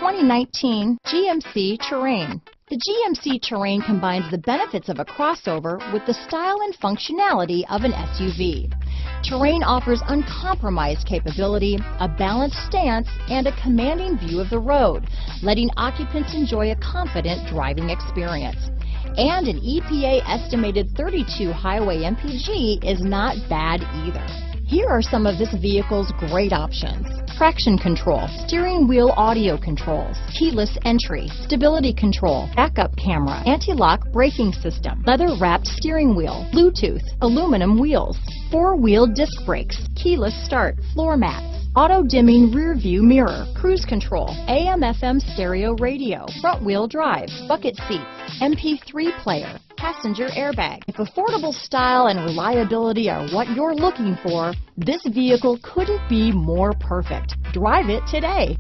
2019 GMC Terrain. The GMC Terrain combines the benefits of a crossover with the style and functionality of an SUV. Terrain offers uncompromised capability, a balanced stance, and a commanding view of the road, letting occupants enjoy a confident driving experience. And an EPA estimated 32 highway MPG is not bad either. Here are some of this vehicle's great options: traction control, steering wheel audio controls, keyless entry, stability control, backup camera, anti-lock braking system, leather-wrapped steering wheel, Bluetooth, aluminum wheels, four-wheel disc brakes, keyless start, floor mats, auto-dimming rear view mirror, cruise control, AM/FM stereo radio, front-wheel drive, bucket seats, MP3 player, passenger airbag. If affordable style and reliability are what you're looking for, this vehicle couldn't be more perfect. Drive it today.